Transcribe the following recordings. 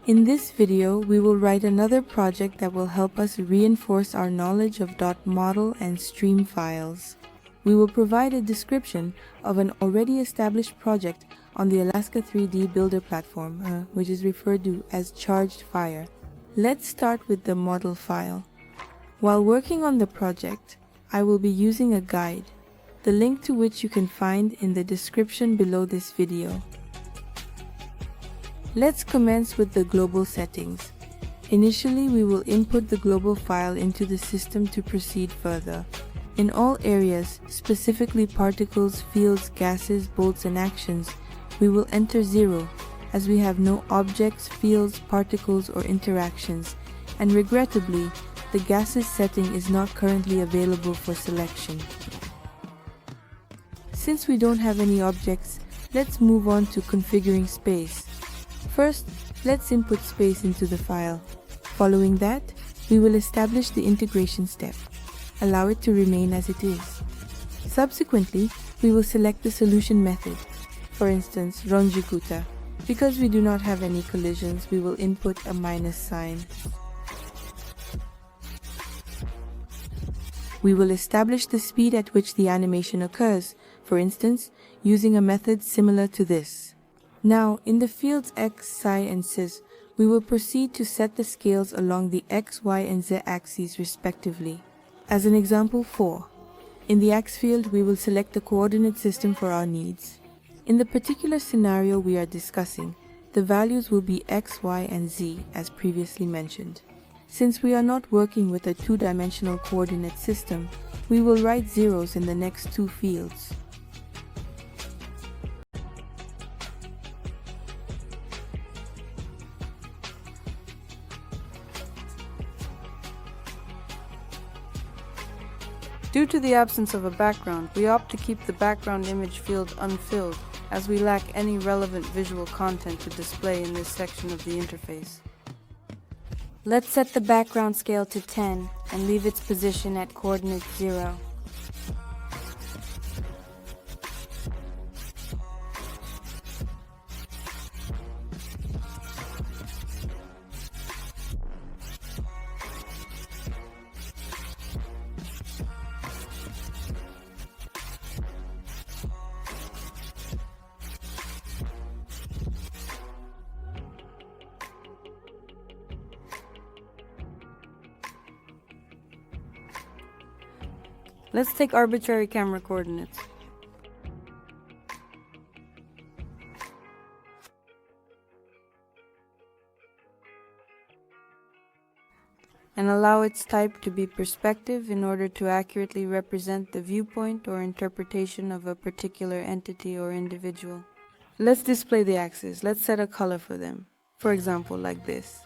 In this video, we will write another project that will help us reinforce our knowledge of .model and stream files. We will provide a description of an already established project on the Alaska 3D Builder platform, which is referred to as Charged Fire. Let's start with the model file. While working on the project, I will be using a guide, the link to which you can find in the description below this video. Let's commence with the global settings. Initially, we will input the global file into the system to proceed further. In all areas, specifically particles, fields, gases, bolts, and actions, we will enter 0, as we have no objects, fields, particles, or interactions, and regrettably, the gases setting is not currently available for selection. Since we don't have any objects, let's move on to configuring space. First, let's input space into the file. Following that, we will establish the integration step. Allow it to remain as it is. Subsequently, we will select the solution method, for instance, Ronjikuta. Because we do not have any collisions, we will input a minus sign. We will establish the speed at which the animation occurs, for instance, using a method similar to this. Now, in the fields X, Psi, and Cis, we will proceed to set the scales along the X, Y, and Z axes respectively. As an example 4, in the X field, we will select the coordinate system for our needs. In the particular scenario we are discussing, the values will be X, Y, and Z as previously mentioned. Since we are not working with a two-dimensional coordinate system, we will write zeros in the next two fields. Due to the absence of a background, we opt to keep the background image field unfilled, as we lack any relevant visual content to display in this section of the interface. Let's set the background scale to 10 and leave its position at coordinate 0. Let's take arbitrary camera coordinates. And allow its type to be perspective in order to accurately represent the viewpoint or interpretation of a particular entity or individual. Let's display the axes. Let's set a color for them. For example, like this.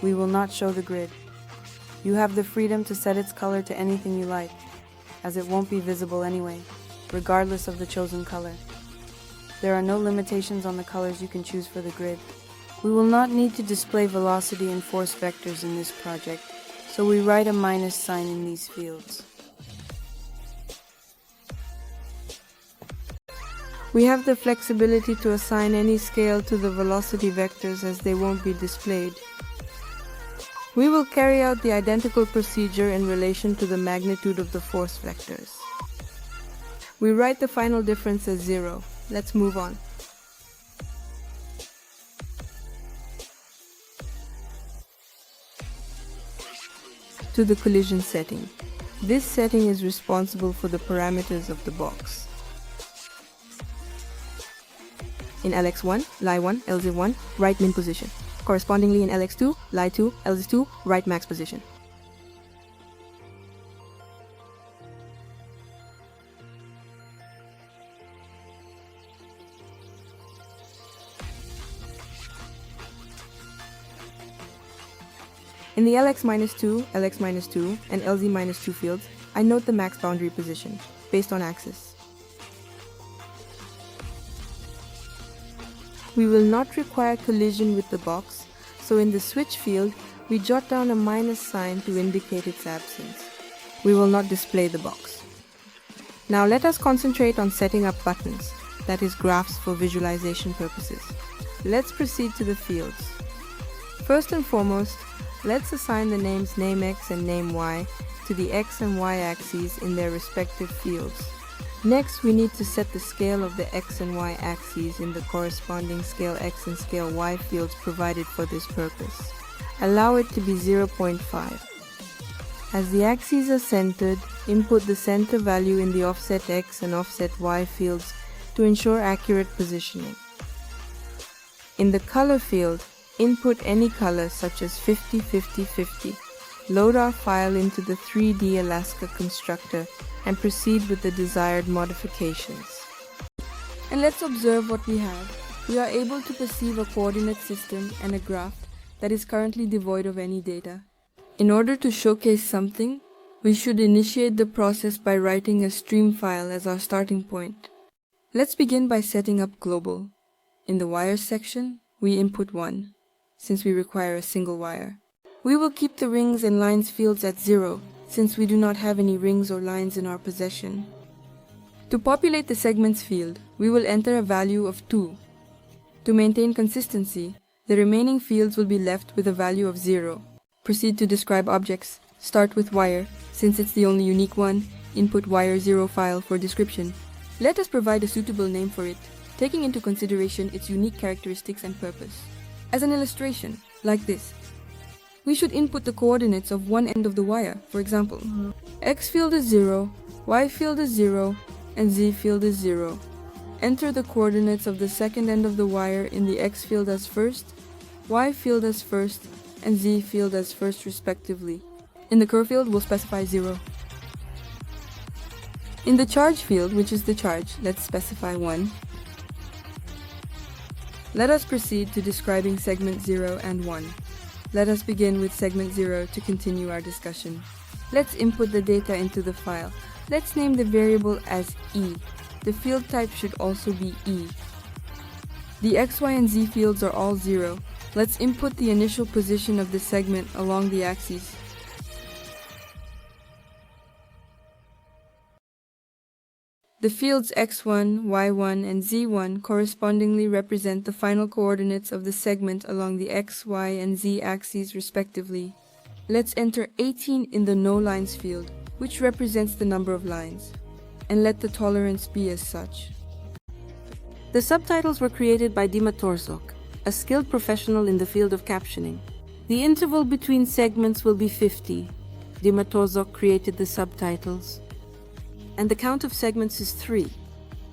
We will not show the grid. You have the freedom to set its color to anything you like, as it won't be visible anyway, regardless of the chosen color. There are no limitations on the colors you can choose for the grid. We will not need to display velocity and force vectors in this project, so we write a minus sign in these fields. We have the flexibility to assign any scale to the velocity vectors as they won't be displayed. We will carry out the identical procedure in relation to the magnitude of the force vectors. We write the final difference as 0. Let's move on. To the collision setting. This setting is responsible for the parameters of the box. In LX1, Lie1, LZ1, write min position. Correspondingly in LX2, Lie2, LZ2, write max position. In the LX-2, LX-2, and LZ-2 fields, I note the max boundary position, based on axis. We will not require collision with the box, so in the switch field, we jot down a minus sign to indicate its absence. We will not display the box. Now let us concentrate on setting up buttons, that is graphs for visualization purposes. Let's proceed to the fields. First and foremost, let's assign the names nameX and nameY to the X and Y axes in their respective fields. Next, we need to set the scale of the X and Y axes in the corresponding scale X and scale Y fields provided for this purpose. Allow it to be 0.5. As the axes are centered, input the center value in the offset X and offset Y fields to ensure accurate positioning. In the color field, input any color such as 50, 50, 50. Load our file into the 3D Alaska constructor and proceed with the desired modifications. And let's observe what we have. We are able to perceive a coordinate system and a graph that is currently devoid of any data. In order to showcase something, we should initiate the process by writing a stream file as our starting point. Let's begin by setting up global. In the wires section, we input 1, since we require a single wire. We will keep the rings and lines fields at 0, since we do not have any rings or lines in our possession. To populate the segments field, we will enter a value of 2. To maintain consistency, the remaining fields will be left with a value of 0. Proceed to describe objects. Start with wire. Since it's the only unique one, input wire0 file for description. Let us provide a suitable name for it, taking into consideration its unique characteristics and purpose. As an illustration, like this. We should input the coordinates of one end of the wire, for example. X field is 0, Y field is 0, and Z field is 0. Enter the coordinates of the second end of the wire in the X field as first, Y field as first, and Z field as first respectively. In the curve field, we'll specify 0. In the charge field, which is the charge, let's specify 1. Let us proceed to describing segment 0 and 1. Let us begin with segment 0 to continue our discussion. Let's input the data into the file. Let's name the variable as E. The field type should also be E. The X, Y, and Z fields are all 0. Let's input the initial position of the segment along the axes. The fields X1, Y1, and Z1 correspondingly represent the final coordinates of the segment along the X, Y, and Z axes respectively. Let's enter 18 in the no lines field, which represents the number of lines, and let the tolerance be as such. The subtitles were created by Dima Torzok, a skilled professional in the field of captioning. The interval between segments will be 50. Dima Torzok created the subtitles. And the count of segments is 3,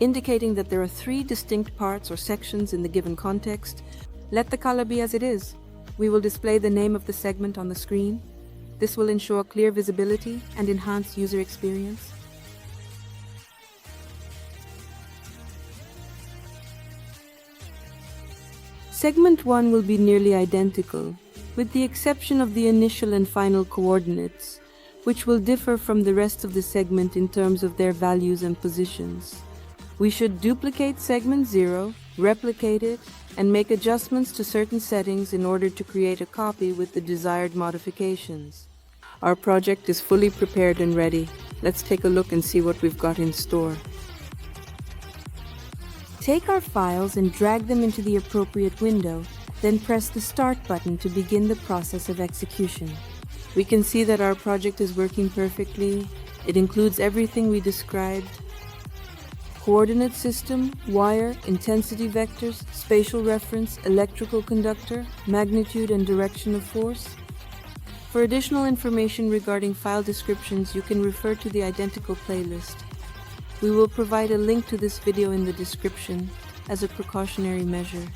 indicating that there are 3 distinct parts or sections in the given context. Let the color be as it is. We will display the name of the segment on the screen. This will ensure clear visibility and enhance user experience. Segment 1 will be nearly identical, with the exception of the initial and final coordinates, which will differ from the rest of the segment in terms of their values and positions. We should duplicate segment 0, replicate it, and make adjustments to certain settings in order to create a copy with the desired modifications. Our project is fully prepared and ready. Let's take a look and see what we've got in store. Take our files and drag them into the appropriate window, then press the Start button to begin the process of execution. We can see that our project is working perfectly. It includes everything we described. Coordinate system, wire, intensity vectors, spatial reference, electrical conductor, magnitude and direction of force. For additional information regarding file descriptions, you can refer to the identical playlist. We will provide a link to this video in the description as a precautionary measure.